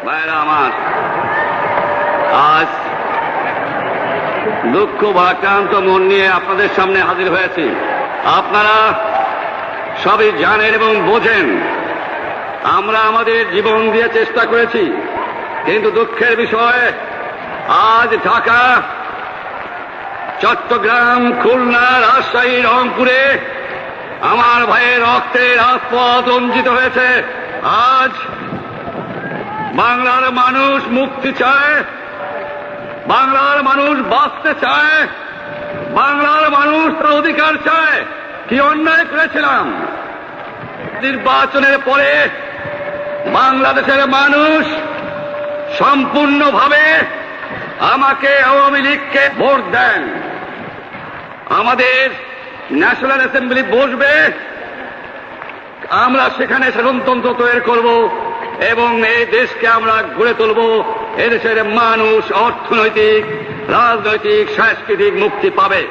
ভাইরা আমার, আজ দুঃখ ভারাক্রান্ত মন নিয়ে আপনাদের সামনে হাজির হয়েছি। আপনারা সবই জানেন এবং বোঝেন আমরা আমাদের জীবন দিয়ে চেষ্টা করেছি, কিন্তু দুঃখের বিষয় আজ ঢাকা, চট্টগ্রাম, খুলনা, রাজশাহী, রংপুরে আমার ভাইয়ের রক্তে রাজপথ রঞ্জিত হয়েছে। আজ বাংলার মানুষ মুক্তি চায়, বাংলার মানুষ বাঁচতে চায়, বাংলার মানুষ তার অধিকার চায়। কি অন্যায় করেছিলাম? নির্বাচনের পরে বাংলাদেশের মানুষ সম্পূর্ণভাবে আমাকে, আওয়ামী লীগকে ভোট দেন। আমাদের ন্যাশনাল অ্যাসেম্বলি বসবে, আমরা সেখানে শাসনতন্ত্র তৈরি করব এবং এই দেশকে আমরা গড়ে তুলব। এদেশের মানুষ অর্থনৈতিক, রাজনৈতিক, সাংস্কৃতিক মুক্তি পাবে।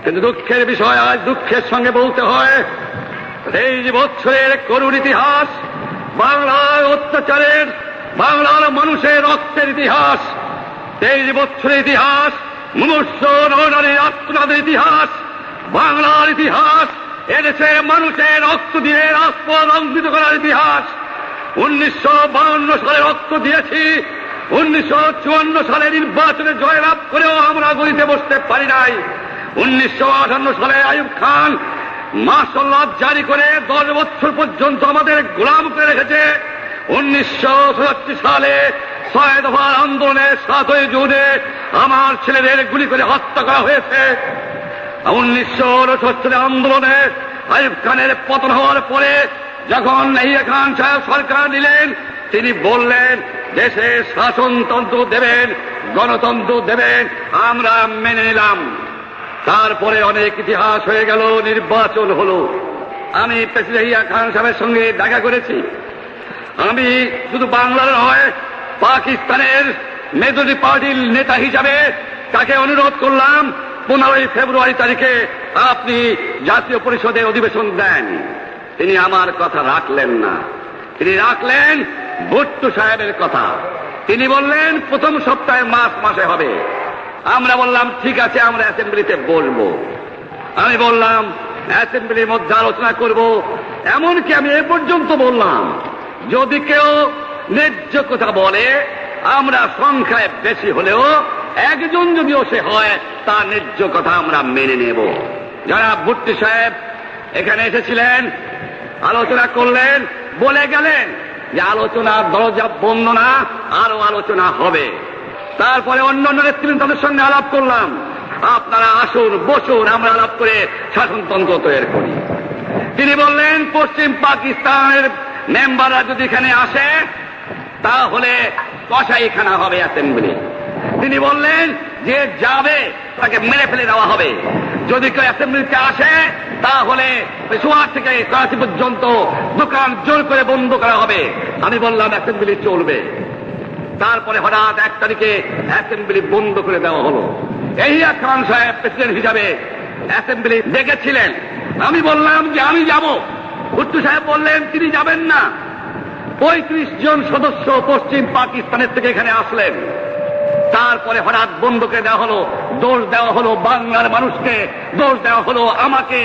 কিন্তু দুঃখের বিষয়, আজ দুঃখের সঙ্গে বলতে হয় 23 বছরের করুণ ইতিহাস, বাংলার অত্যাচারের, বাংলার মানুষের রক্তের ইতিহাস, 23 বছরের ইতিহাস, মুমূর্ষ নরনারীর আত্মনাদের ইতিহাস, বাংলার ইতিহাস, এদেশের মানুষের রক্ত দিয়ে রাজপথ রঞ্জিত করার ইতিহাস। 1952 সালে রক্ত দিয়েছি, 1954 সালে নির্বাচনে জয়লাভ করেও আমরা গদিতে বসতে পারি নাই। 1958 সালে আইয়ুব খান মার্শাল ল জারি করে 10 বছর পর্যন্ত আমাদের গোলাম করে রেখেছে। 1967 সালে 6 দফার আন্দোলনে 7ই জুনে আমার ছেলেদের গুলি করে হত্যা করা হয়েছে। 1969 আন্দোলনে আইয়ুব খানের পতন হওয়ার পরে যখন ইয়াহিয়া খান সাহেব সরকার নিলেন, তিনি বললেন দেশে শাসনতন্ত্র দেবেন, গণতন্ত্র দেবেন, আমরা মেনে নিলাম। তারপরে অনেক ইতিহাস হয়ে গেল, নির্বাচন হলো। আমি প্রেসিডেন্ট ইয়াহিয়া খান সাহেবের সঙ্গে দেখা করেছি। আমি শুধু বাংলার নয়, পাকিস্তানের মেজরিটি পার্টির নেতা হিসাবে তাকে অনুরোধ করলাম 15 ফেব্রুয়ারি তারিখে আপনি জাতীয় পরিষদে অধিবেশন দেন। তিনি আমার কথা রাখলেন না, তিনি রাখলেন ভুট্টো সাহেবের কথা। তিনি বললেন প্রথম সপ্তাহে মার্চ মাসে হবে। আমরা বললাম ঠিক আছে, আমরা অ্যাসেম্বলিতে বলবো। আমি বললাম অ্যাসেম্বলির মধ্যে আলোচনা করব। এমনকি আমি এ পর্যন্ত বললাম যদি কেউ ন্যায্য কথা বলে, আমরা সংখ্যায় বেশি হলেও একজন যদিও সে হয়, তার ন্যায্য কথা আমরা মেনে নেব। যারা ভুট্টো সাহেব এখানে এসেছিলেন, আলোচনা করলেন, বলে গেলেন যে আলোচনার দরজা বন্ধ না, আরো আলোচনা হবে। তারপরে অন্যান্য নেতৃবৃন্দের সঙ্গে আলাপ করলাম, আপনারা আসুন, বসুন, আমরা আলাপ করে শাসনতন্ত্র তৈরি করি। তিনি বললেন পশ্চিম পাকিস্তানের মেম্বাররা যদি এখানে আসে তাহলে কসাইখানা হবে অ্যাসেম্বলি। তিনি বললেন যে যাবে তাকে মেরে ফেলে দেওয়া হবে। যদি কেউ অ্যাসেম্বলিতে আসে তাহলে পেশোয়ার থেকে করাচি পর্যন্ত দোকান জোর করে বন্ধ করা হবে। আমি বললাম অ্যাসেম্বলি চলবে। তারপরে হঠাৎ 1 তারিখে অ্যাসেম্বলি বন্ধ করে দেওয়া হলো। ইয়াহিয়া খান সাহেব প্রেসিডেন্ট হিসাবে অ্যাসেম্বলি ডেকেছিলেন। আমি বললাম যে আমি যাব। ভুট্টো সাহেব বললেন তিনি যাবেন না। 35 জন সদস্য পশ্চিম পাকিস্তানের থেকে এখানে আসলেন। তারপরে হঠাৎ বন্ধ করে দেওয়া হলো। দোষ দেওয়া হলো বাংলার মানুষকে, দোষ দেওয়া হলো আমাকে।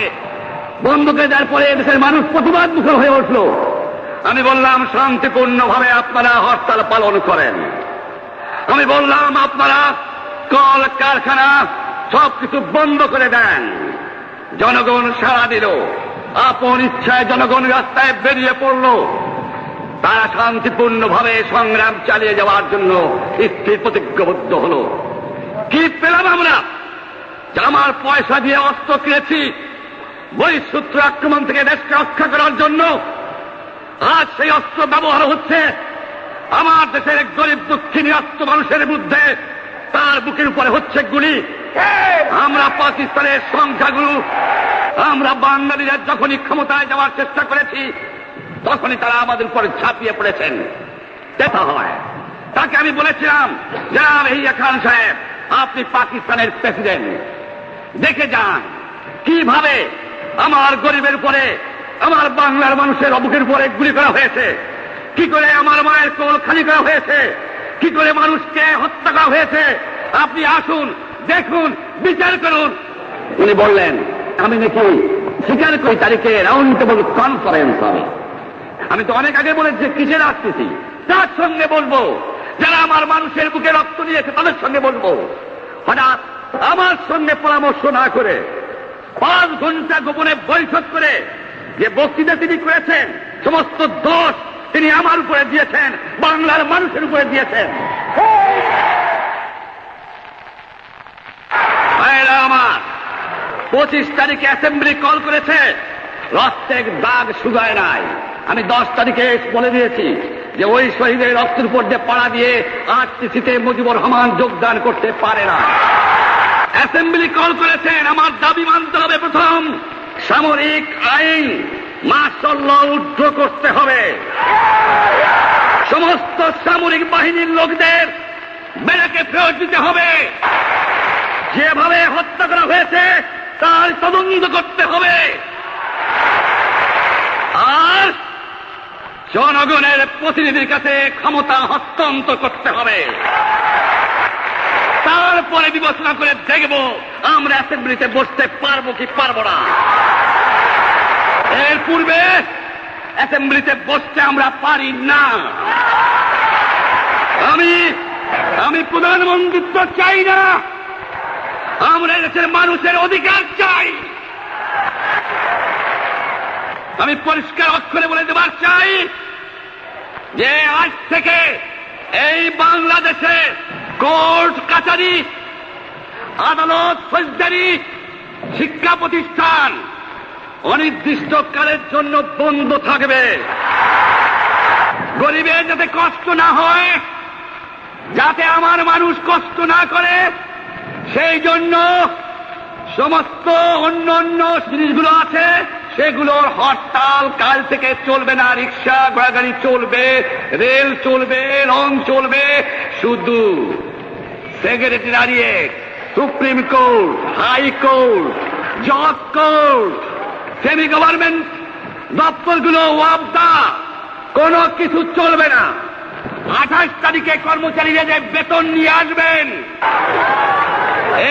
বন্ধ করে দেওয়ার পরে দেশের মানুষ প্রতিবাদ মুখর হয়ে উঠল। আমি বললাম শান্তিপূর্ণভাবে আপনারা হরতাল পালন করেন। আমি বললাম আপনারা কল কারখানা সবকিছু বন্ধ করে দেন। জনগণ সাড়া দিল, আপন ইচ্ছায় জনগণ রাস্তায় বেরিয়ে পড়ল। তারা শান্তিপূর্ণভাবে সংগ্রাম চালিয়ে যাওয়ার জন্য স্থির প্রতিজ্ঞাবদ্ধ হল। কি পেলাম আমরা? আমার পয়সা দিয়ে অস্ত্র কিনেছি বহিঃশত্রু আক্রমণ থেকে দেশকে রক্ষা করার জন্য। আজ সেই অস্ত্র ব্যবহার হচ্ছে আমার দেশের গরিব দুঃখী নিরস্ত্র মানুষের বিরুদ্ধে। তার বুকের উপরে হচ্ছে গুলি। আমরা পাকিস্তানের সংখ্যাগুরু, আমরা বাঙালিরা যখনই ক্ষমতায় যাওয়ার চেষ্টা করেছি তখনই তারা আমাদের উপরে ঝাঁপিয়ে পড়েছেন। দেখা হয় তাকে আমি বলেছিলাম জনাব ইয়াহিয়া খান সাহেব, আপনি পাকিস্তানের প্রেসিডেন্ট, দেখে যান কিভাবে আমার গরিবের উপরে, আমার বাংলার মানুষের বুকের উপরে গুলি করা হয়েছে। কি করে আমার মায়ের কোল খালি করা হয়েছে, কি করে মানুষকে হত্যা করা হয়েছে, আপনি আসুন, দেখুন, বিচার করুন। উনি বললেন, আমি নাকি স্বীকার করি তারিখে রাউন্ড টেবল কনফারেন্স হবে। আমি তো অনেক আগে বলেছি কিসের আসতেছি, তার সঙ্গে বলবো, যারা আমার মানুষের বুকে রক্ত দিয়েছে তাদের সঙ্গে বলবো। হঠাৎ আমার সঙ্গে পরামর্শ না করে 5 ঘন্টা গোপনে বৈঠক করে যে বক্তৃতা তিনি করেছেন, সমস্ত দোষ তিনি আমার উপরে দিয়েছেন, বাংলার মানুষের উপরে দিয়েছেন। আমার 25 তারিখে অ্যাসেম্বলি কল করেছে, রক্তের দাগ শুকায় নাই। আমি 10 তারিখে বলে দিয়েছি যে ওই শহীদের রক্তের উপর দিয়ে পাড়া দিয়ে আরটিসিতে মুজিবুর রহমান যোগদান করতে পারে না। অ্যাসেম্বলি কল করেছেন, আমার দাবি মানতে হবে, প্রথম সামরিক আইন মার্শাল ল উদ্ধ করতে হবে, সমস্ত সামরিক বাহিনীর লোকদের ব্যারাকে ফেরত দিতে হবে, যেভাবে হত্যা করা হয়েছে তার তদন্ত করতে হবে, আর জনগণের প্রতিনিধির কাছে ক্ষমতা হস্তান্তর করতে হবে। তারপরে বিবেচনা করে দেখব আমরা অ্যাসেম্বলিতে বসতে পারবো কি পারবো না। এর পূর্বে অ্যাসেম্বলিতে বসতে আমরা পারি না। আমি প্রধানমন্ত্রিত্ব চাই না, আমরা দেশের মানুষের অধিকার চাই। আমি পরিষ্কার অক্ষরে বলে দেবার চাই যে আজ থেকে এই বাংলাদেশে কোর্ট কাছারি, আদালত, ফৌজদারি, শিক্ষা প্রতিষ্ঠান অনির্দিষ্টকালের জন্য বন্ধ থাকবে। গরিবের যাতে কষ্ট না হয়, যাতে আমার মানুষ কষ্ট না করে, সেই জন্য সমস্ত অন্য অন্য জিনিসগুলো আছে সেগুলোর হরতাল কাল থেকে চলবে না। রিক্সা ঘোড়াগাড়ি চলবে, রেল চলবে, লং চলবে, শুধু সেক্রেটারিয়েট, সুপ্রিম কোর্ট, হাইকোর্ট, জজ কোর্ট, সেমি গভর্নমেন্ট দপ্তরগুলো ওয়াবদা, কোনো কিছু চলবে না। 28 তারিখে কর্মচারীরা যে বেতন নিয়ে আসবেন,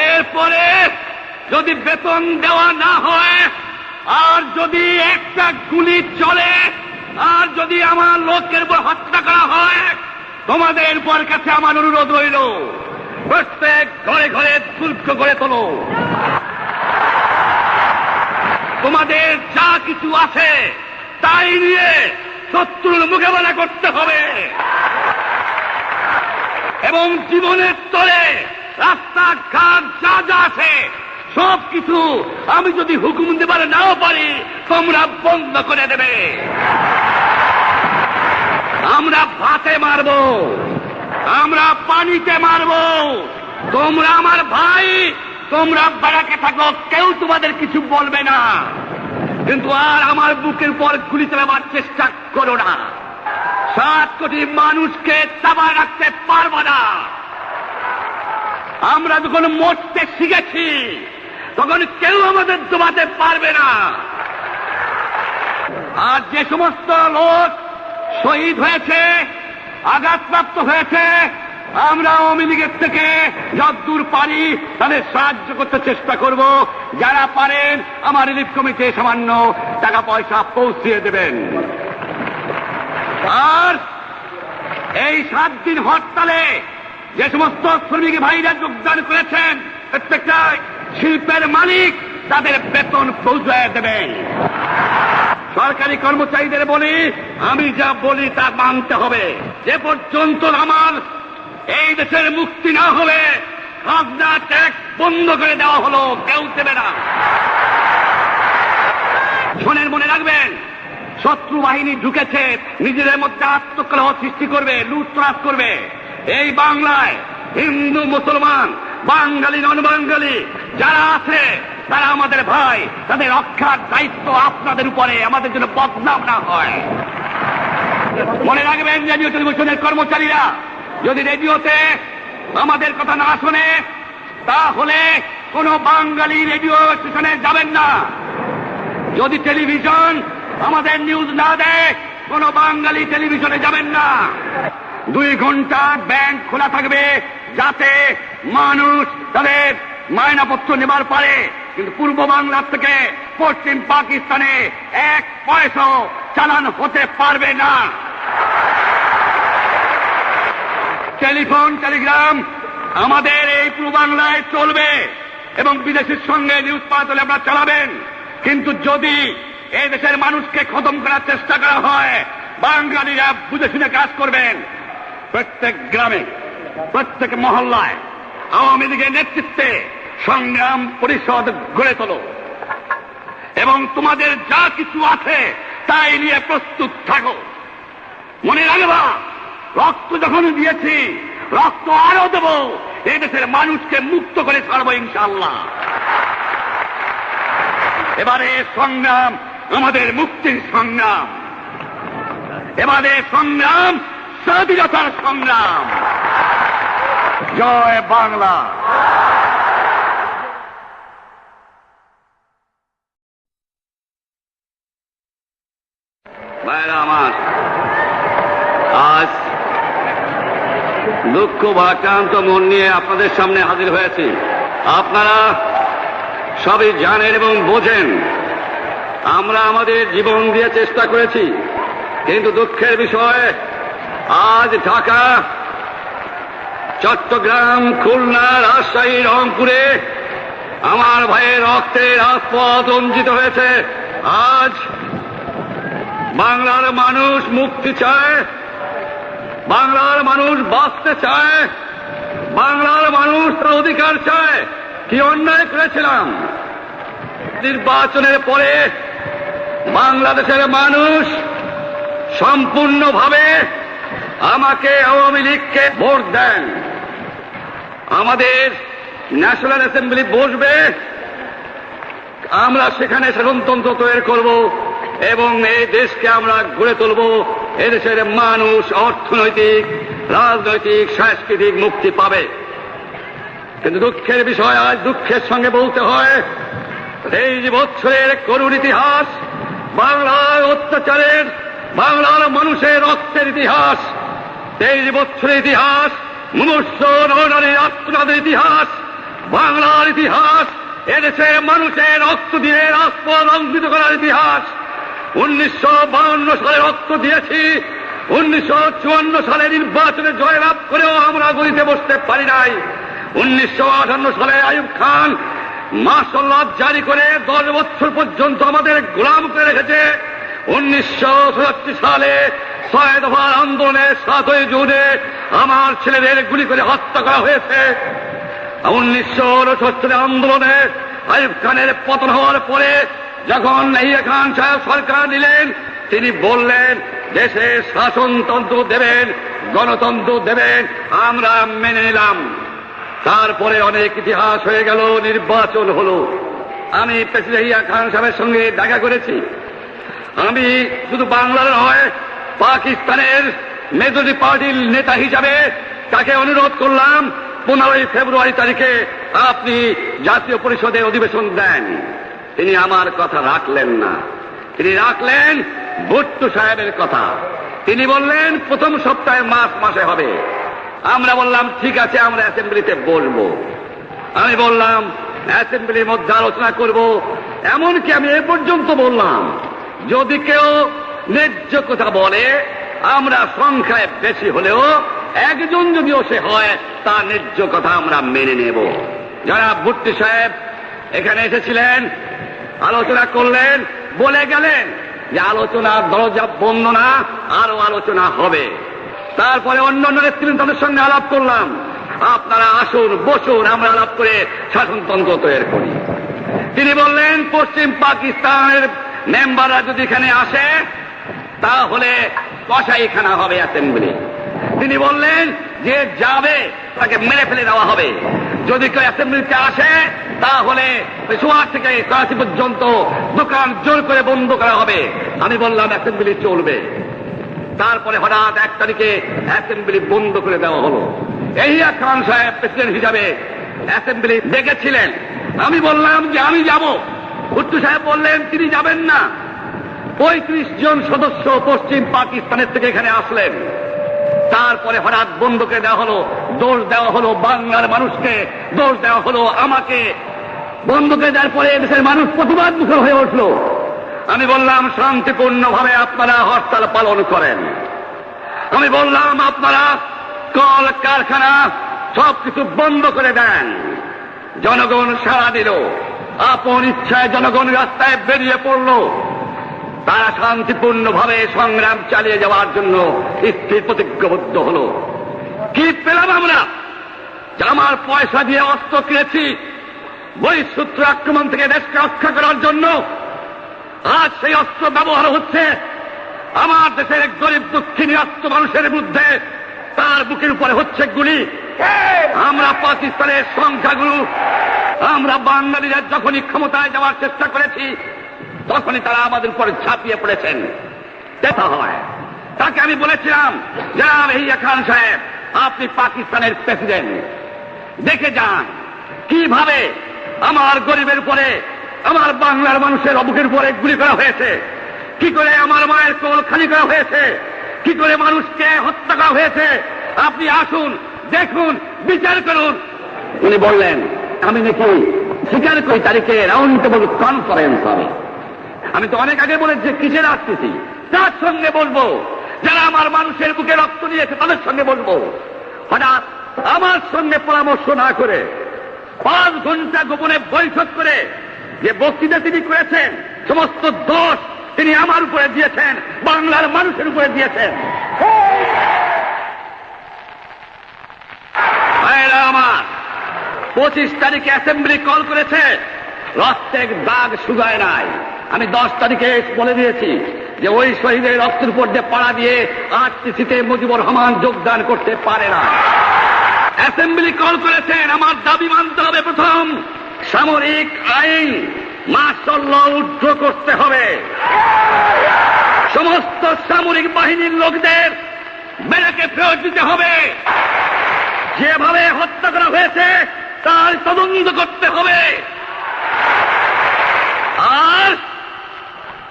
এরপরে যদি বেতন দেওয়া না হয়, আর যদি একটা গুলি চলে, আর যদি আমার লোকের উপর হত্যা করা হয়, তোমাদের উপর কাছে আমার অনুরোধ রইল, প্রত্যেক ঘরে ঘরে দুর্গ করে তোলো। তোমাদের যা কিছু আছে তাই নিয়ে শত্রুর মোকাবেলা করতে হবে, এবং জীবনের তরে রাস্তাঘাট যা যা আছে সব কিছু আমি যদি হুকুম দেবার নাও পারি, তোমরা বন্ধ করে দেবে। আমরা ভাতে মারব, আমরা পানিতে মারব, তোমরা আমার ভাই, তোমরা বাড়াকে থাকো, কেউ তোমাদের কিছু বলবে না, কিন্তু আর আমার বুকের উপর গুলি চালাবার চেষ্টা করো না। 7 কোটি মানুষকে চাপা রাখতে পারবো না। আমরা যখন মরতে শিখেছি তখন কেউ আমাদের দবাতে পারবে না। আর যে সমস্ত লোক শহীদ হয়েছে, আঘাতপ্রাপ্ত হয়েছে, আমরা আওয়ামী লীগের থেকে যতদূর পারি তাদের সাহায্য করতে চেষ্টা করব। যারা পারেন আমার রিলিফ কমিটি সামান্য টাকা পয়সা পৌঁছিয়ে দেবেন। আর এই 7 দিন হরতালে যে সমস্ত শ্রমিক ভাইরা যোগদান করেছেন, প্রত্যেকটা শিল্পের মালিক তাদের বেতন পৌঁছায় দেবেন। সরকারি কর্মচারীদের বলি, আমি যা বলি তা মানতে হবে। যে পর্যন্ত আমার এই দেশের মুক্তি না হবে, খাজনা ট্যাক্স বন্ধ করে দেওয়া হলো, কেউ দেবে না। শোনেন, মনে রাখবেন, শত্রু বাহিনী ঢুকেছে, নিজেদের মধ্যে আত্মকলহ সৃষ্টি করবে, লুটতরাজ করবে। এই বাংলায় হিন্দু, মুসলমান, বাঙালি, নন বাঙালি যারা আছে তারা আমাদের ভাই, তাদের রক্ষার দায়িত্ব আপনাদের উপরে, আমাদের জন্য বদনাম না হয়। মনে রাখবেন, রেডিও টেলিভিশনের কর্মচারীরা যদি রেডিওতে আমাদের কথা না শোনে, তাহলে কোন বাঙালি রেডিও স্টেশনে যাবেন না। যদি টেলিভিশন আমাদের নিউজ না দেয়, কোন বাঙালি টেলিভিশনে যাবেন না। 2 ঘন্টা ব্যাংক খোলা থাকবে যাতে মানুষ তাদের মায়নাপত্র নেবার পারে, কিন্তু পূর্ব বাংলার থেকে পশ্চিম পাকিস্তানে 1 পয়সা চালান হতে পারবে না। টেলিফোন টেলিগ্রাম আমাদের এই পূর্ব বাংলায় চলবে এবং বিদেশের সঙ্গে নিউজ পাঠালে আপনারা চালাবেন, কিন্তু যদি এই দেশের মানুষকে খতম করার চেষ্টা করা হয়, বাঙালিরা বুঝে শুনে কাজ করবেন। প্রত্যেক গ্রামে প্রত্যেক মহল্লায় আওয়ামী লীগের নেতৃত্বে সংগ্রাম পরিষদ গড়ে তোলো এবং তোমাদের যা কিছু আছে তাই নিয়ে প্রস্তুত থাকো। মনে রাখবা, রক্ত যখন দিয়েছি রক্ত আরো দেব, এই দেশের মানুষকে মুক্ত করে ছাড়বো ইনশাআল্লাহ। এবারে সংগ্রাম আমাদের মুক্তির সংগ্রাম, এবারে সংগ্রাম স্বাধীনতার সংগ্রাম। জয় বাংলা। ভাইরা আমার, আজ দুঃখ ভারাক্রান্ত মন নিয়ে আপনাদের সামনে হাজির হয়েছি। আপনারা সবই জানেন এবং বোঝেন আমরা আমাদের জীবন দিয়ে চেষ্টা করেছি, কিন্তু দুঃখের বিষয় আজ ঢাকা, চট্টগ্রাম, খুলনা, রাজশাহী, রংপুরে আমার ভাইয়ের রক্তে রাজপথ রঞ্জিত হয়েছে। আজ বাংলার মানুষ মুক্তি চায়, বাংলার মানুষ বাঁচতে চায়, বাংলার মানুষ তার অধিকার চায়। কি অন্যায় করেছিলাম? নির্বাচনের পরে বাংলাদেশের মানুষ সম্পূর্ণভাবে আমাকে, আওয়ামী লীগকে ভোট দেন। আমাদের ন্যাশনাল অ্যাসেম্বলি বসবে, আমরা সেখানে শাসনতন্ত্র তৈরি করব এবং এই দেশকে আমরা গড়ে তুলব। এদেশের মানুষ অর্থনৈতিক, রাজনৈতিক, সাংস্কৃতিক মুক্তি পাবে। কিন্তু দুঃখের বিষয়, আজ দুঃখের সঙ্গে বলতে হয়, 23 বছরের করুণ ইতিহাস, বাংলার অত্যাচারের, বাংলার মানুষের রক্তের ইতিহাস, 23 বছরের ইতিহাস, মুমূর্ষ নরনারীর আত্মনাদের ইতিহাস, বাংলার ইতিহাস, এদেশের মানুষের রক্ত দিয়ে রাজপথ রঞ্জিত করার ইতিহাস। 1952 সালে রক্ত দিয়েছি, 1954 সালে নির্বাচনে জয়লাভ করেও আমরা গদিতে বসতে পারি নাই। 1958 সালে আইয়ুব খান মার্শাল ল জারি করে 10 বছর পর্যন্ত আমাদের গোলাম করে রেখেছে। 1967 সালে 6 দফার আন্দোলনে 7ই জুনে আমার ছেলেদের গুলি করে হত্যা করা হয়েছে। 1969 আন্দোলনে আইয়ুব খানের পতন হওয়ার পরে যখন ইয়াহিয়া খান সাহেব সরকার নিলেন, তিনি বললেন দেশে শাসনতন্ত্র দেবেন, গণতন্ত্র দেবেন, আমরা মেনে নিলাম। তারপরে অনেক ইতিহাস হয়ে গেল, নির্বাচন হলো। আমি প্রেসিডেন্ট ইয়াহিয়া খান সাহেবের সঙ্গে দেখা করেছি। আমি শুধু বাংলার নয়, পাকিস্তানের মেজরিটি পার্টির নেতা হিসাবে তাকে অনুরোধ করলাম 15 ফেব্রুয়ারি তারিখে আপনি জাতীয় পরিষদে অধিবেশন দেন। তিনি আমার কথা রাখলেন না, তিনি রাখলেন ভুট্টো সাহেবের কথা। তিনি বললেন প্রথম সপ্তাহে মাসে হবে। আমরা বললাম ঠিক আছে, আমরা অ্যাসেম্বলিতে বলবো। আমি বললাম অ্যাসেম্বলির মধ্যে আলোচনা করব। এমনকি আমি এ পর্যন্ত বললাম যদি কেউ ন্যায্য কথা বলে, আমরা সংখ্যায় বেশি হলেও একজন যদিও সে হয়, তার ন্যায্য কথা আমরা মেনে নেব। যারা ভুট্টো সাহেব এখানে এসেছিলেন, আলোচনা করলেন, বলে গেলেন যে আলোচনার দরজা বন্ধ না, আরো আলোচনা হবে। তারপরে অন্যান্য নেতৃবৃন্দের সঙ্গে আলাপ করলাম, আপনারা আসুন, বসুন, আমরা আলাপ করে শাসনতন্ত্র তৈরি করি। তিনি বললেন পশ্চিম পাকিস্তানের মেম্বাররা যদি এখানে আসে তাহলে কসাইখানা হবে অ্যাসেম্বলি। তিনি বললেন যে যাবে তাকে মেরে ফেলে দেওয়া হবে। যদি কেউ অ্যাসেম্বলিতে আসে তাহলে সোয়ার থেকে করাচি পর্যন্ত দোকান জোর করে বন্ধ করা হবে। আমি বললাম অ্যাসেম্বলি চলবে। তারপরে হঠাৎ 1 তারিখে অ্যাসেম্বলি বন্ধ করে দেওয়া হলো। ইয়াহিয়া খান সাহেব প্রেসিডেন্ট হিসাবে অ্যাসেম্বলি ডেকেছিলেন। আমি বললাম যে আমি যাব। ভুট্টো সাহেব বললেন তিনি যাবেন না। 35 জন সদস্য পশ্চিম পাকিস্তানের থেকে এখানে আসলেন। তারপরে হঠাৎ বন্ধকে দেওয়া হলো, দোষ দেওয়া হলো বাংলার মানুষকে, দোষ দেওয়া হলো আমাকে। বন্ধকে দেওয়ার পরে দেশের মানুষ প্রতিবাদ মুখর হয়ে উঠল। আমি বললাম শান্তিপূর্ণভাবে আপনারা হরতাল পালন করেন। আমি বললাম আপনারা কল কারখানা সবকিছু বন্ধ করে দেন। জনগণ সাড়া দিল, আপন ইচ্ছায় জনগণ রাস্তায় বেরিয়ে পড়ল। তারা শান্তিপূর্ণভাবে সংগ্রাম চালিয়ে যাওয়ার জন্য স্থির প্রতিজ্ঞাবদ্ধ হল। কি পেলাম আমরা? যে আমার পয়সা দিয়ে অস্ত্র কিনেছি বহিঃশত্রু আক্রমণ থেকে দেশকে রক্ষা করার জন্য, আজ সেই অস্ত্র ব্যবহার হচ্ছে আমার দেশের গরিব দুঃখী নিরস্ত্র মানুষের বিরুদ্ধে। তার বুকের উপরে হচ্ছে গুলি। আমরা পাকিস্তানের সংখ্যাগুরু, আমরা বাঙালিরা যখনই ক্ষমতায় যাওয়ার চেষ্টা করেছি তখনই তারা আমাদের উপরে ঝাঁপিয়ে পড়েছেন। দেখা হয় তাকে আমি বলেছিলাম, জনাব ইয়াহিয়া খান সাহেব, আপনি পাকিস্তানের প্রেসিডেন্ট, দেখে যান কিভাবে আমার গরিবের উপরে, আমার বাংলার মানুষের বুকের উপরে গুলি করা হয়েছে, কি করে আমার মায়ের কোল খালি করা হয়েছে, কি করে মানুষকে হত্যা করা হয়েছে। আপনি আসুন, দেখুন, বিচার করুন। উনি বললেন আমি নাকি স্বীকার করি তারিখে রাউন্ড টেবল কনফারেন্স হবে। আমি তো অনেক আগে বলেছি কিসের আসতেছি, তার সঙ্গে বলবো, যারা আমার মানুষের বুকে রক্ত দিয়েছে তাদের সঙ্গে বলবো। হঠাৎ আমার সঙ্গে পরামর্শ না করে 5 ঘন্টা গোপনে বৈঠক করে যে বক্তৃতা তিনি করেছেন, সমস্ত দোষ তিনি আমার উপরে দিয়েছেন, বাংলার মানুষের উপরে দিয়েছেন। আমার 25 তারিখে অ্যাসেম্বলি কল করেছে, রক্তের দাগ শুকায় নাই। আমি 10 তারিখে বলে দিয়েছি যে ওই শহীদের রক্তের উপর দিয়ে পাড়া দিয়ে আরটিসিতে মুজিবুর রহমান যোগদান করতে পারে না। অ্যাসেম্বলি কল করেছেন, আমার দাবি মানতে হবে, প্রথম সামরিক আইন মার্শাল ল উদ্ধার করতে হবে, সমস্ত সামরিক বাহিনীর লোকদের ব্যারাকে ফেরত দিতে হবে, যেভাবে হত্যা করা হয়েছে তার তদন্ত করতে হবে, আর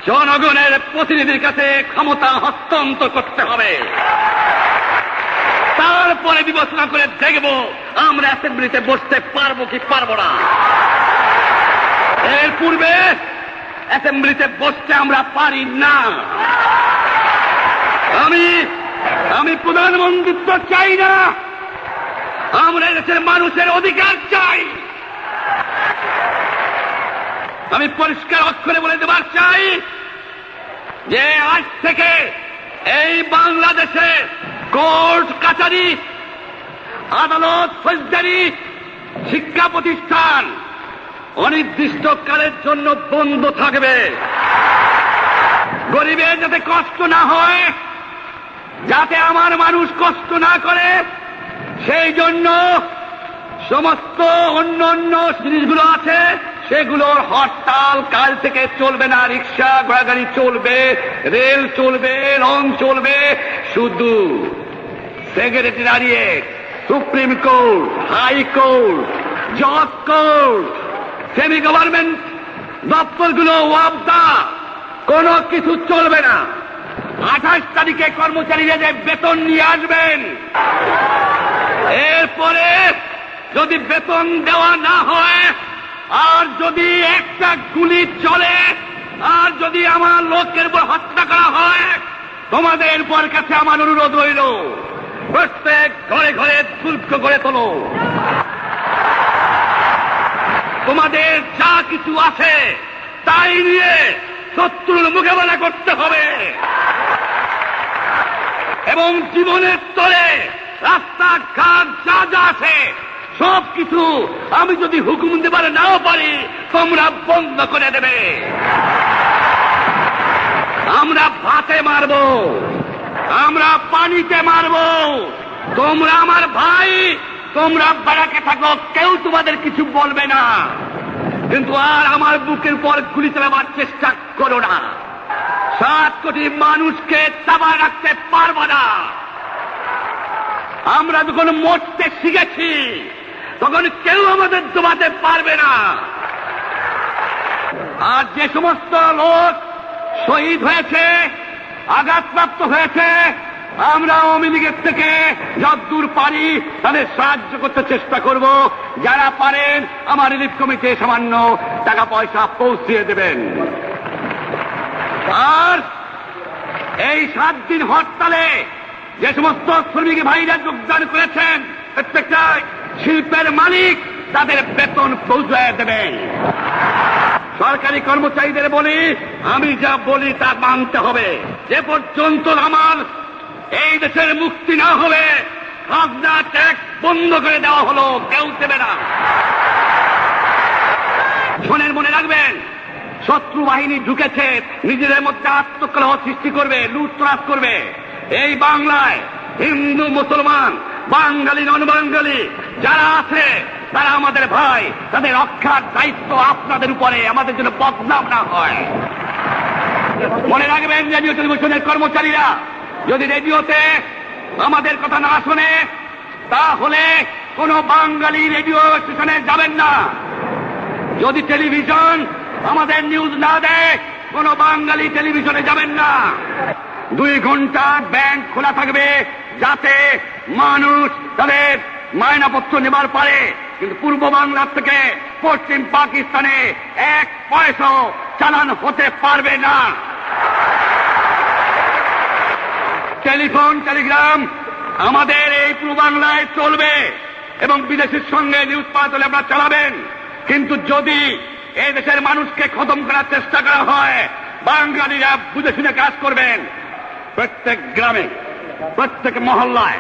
জনগণের প্রতিনিধির কাছে ক্ষমতা হস্তান্তর করতে হবে। তারপরে বিবেচনা করে দেখব আমরা অ্যাসেম্বলিতে বসতে পারবো কি পারবো না। এর পূর্বে অ্যাসেম্বলিতে বসতে আমরা পারি না। আমি প্রধানমন্ত্রিত্ব চাই না, আমরা দেশের মানুষের অধিকার চাই। আমি পরিষ্কার অক্ষরে বলে দেবার চাই যে আজ থেকে এই বাংলাদেশে কোর্ট কাচারি, আদালত, ফৌজদারি, শিক্ষা প্রতিষ্ঠান অনির্দিষ্টকালের জন্য বন্ধ থাকবে। গরিবের যাতে কষ্ট না হয়, যাতে আমার মানুষ কষ্ট না করে, সেই জন্য সমস্ত অন্য অন্য জিনিসগুলো আছে সেগুলোর হরতাল কাল থেকে চলবে না। রিক্সা ঘোড়াগাড়ি চলবে, রেল চলবে, লং চলবে। শুধু secretariat, supreme court, high court, জজ কোর্ট, সেমি গভর্নমেন্ট দপ্তরগুলো ওয়াবদা, কোনো কিছু চলবে না। 28 তারিখে কর্মচারীরা যে বেতন নিয়ে আসবেন, এরপরে যদি বেতন দেওয়া না হয়, আর যদি একটা গুলি চলে, আর যদি আমার লোকের উপর হত্যা করা হয়, তোমাদের উপর কাছে আমার অনুরোধ রইল, প্রত্যেক ঘরে ঘরে দুর্গ করে তোলো। তোমাদের যা কিছু আছে তাই নিয়ে শত্রুর মোকাবেলা করতে হবে, এবং জীবনের তরে রাস্তাঘাট যা যা আছে সবকিছু আমি যদি হুকুম দেবার নাও পারি তোমরা বন্ধ করে দেবে। আমরা ভাতে মারব, আমরা পানিতে মারব, তোমরা আমার ভাই, তোমরা বাড়াকে থাকো, কেউ তোমাদের কিছু বলবে না, কিন্তু আর আমার বুকের পর গুলি চালাবার চেষ্টা করো না। 7 কোটি মানুষকে চাপায় রাখতে পারবো না। আমরা যখন মরতে শিখেছি তখন কেউ আমাদের দমাতে পারবে না। আর যে সমস্ত লোক শহীদ হয়েছে, আঘাতপ্রাপ্ত হয়েছে। আমরা আওয়ামী লীগের থেকে যতদূর পারি তাদের সাহায্য করতে চেষ্টা করব। যারা পারেন আমার রিলিফ কমিটি সামান্য টাকা পয়সা পৌঁছিয়ে দেবেন। আর এই 7 দিন হরতালে যে সমস্ত শ্রমিক ভাইরা যোগদান করেছেন, প্রত্যেকটা শিল্পের মালিক তাদের বেতন পৌঁছায় দেবেন। সরকারি কর্মচারীদের বলি, আমি যা বলি তা মানতে হবে। যে পর্যন্ত আমার এই দেশের মুক্তি না হবে, খাজনা ট্যাক্স বন্ধ করে দেওয়া হলো, কেউ দেবে না। শোনেন, মনে রাখবেন, শত্রু বাহিনী ঢুকেছে, নিজেদের মধ্যে আত্মকলহ সৃষ্টি করবে, লুটতরাজ করবে। এই বাংলায় হিন্দু মুসলমান, বাঙালি নন বাঙালি যারা আছে তারা আমাদের ভাই। তাদের রক্ষার দায়িত্ব আপনাদের উপরে, আমাদের জন্য বদনাম না হয়। মনে রাখবেন, রেডিও টেলিভিশনের কর্মচারীরা যদি রেডিওতে আমাদের কথা না শোনে, তাহলে কোন বাঙালি রেডিও স্টেশনে যাবেন না। যদি টেলিভিশন আমাদের নিউজ না দেয়, কোন বাঙালি টেলিভিশনে যাবেন না। 2 ঘন্টা ব্যাংক খোলা থাকবে, যাতে মানুষ তাদের মায়নাপত্র নেবার পারে। কিন্তু পূর্ব বাংলার থেকে পশ্চিম পাকিস্তানে 1 পয়সাও চালান হতে পারবে না। টেলিফোন টেলিগ্রাম আমাদের এই পূর্ব বাংলায় চলবে এবং বিদেশের সঙ্গে নিউজ পাঠালে আপনারা চালাবেন। কিন্তু যদি এই দেশের মানুষকে খতম করার চেষ্টা করা হয়, বাঙালিরা বুঝে শুনে কাজ করবেন। প্রত্যেক গ্রামে, প্রত্যেক মহল্লায়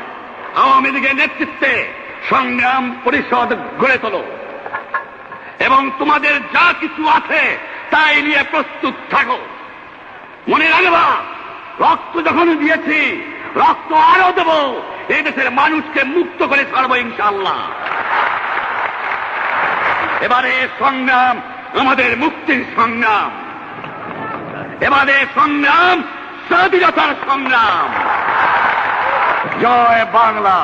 আওয়ামী লীগের নেতৃত্বে সংগ্রাম পরিষদ গড়ে তোলো এবং তোমাদের যা কিছু আছে তাই নিয়ে প্রস্তুত থাকো। মনে রাখবা, রক্ত যখন দিয়েছি, রক্ত আরো দেব। এই দেশের মানুষকে মুক্ত করে ছাড়বো ইনশাআল্লাহ। এবারে সংগ্রাম আমাদের মুক্তির সংগ্রাম, এবারে সংগ্রাম স্বাধীনতার সংগ্রাম। জয় বাংলা।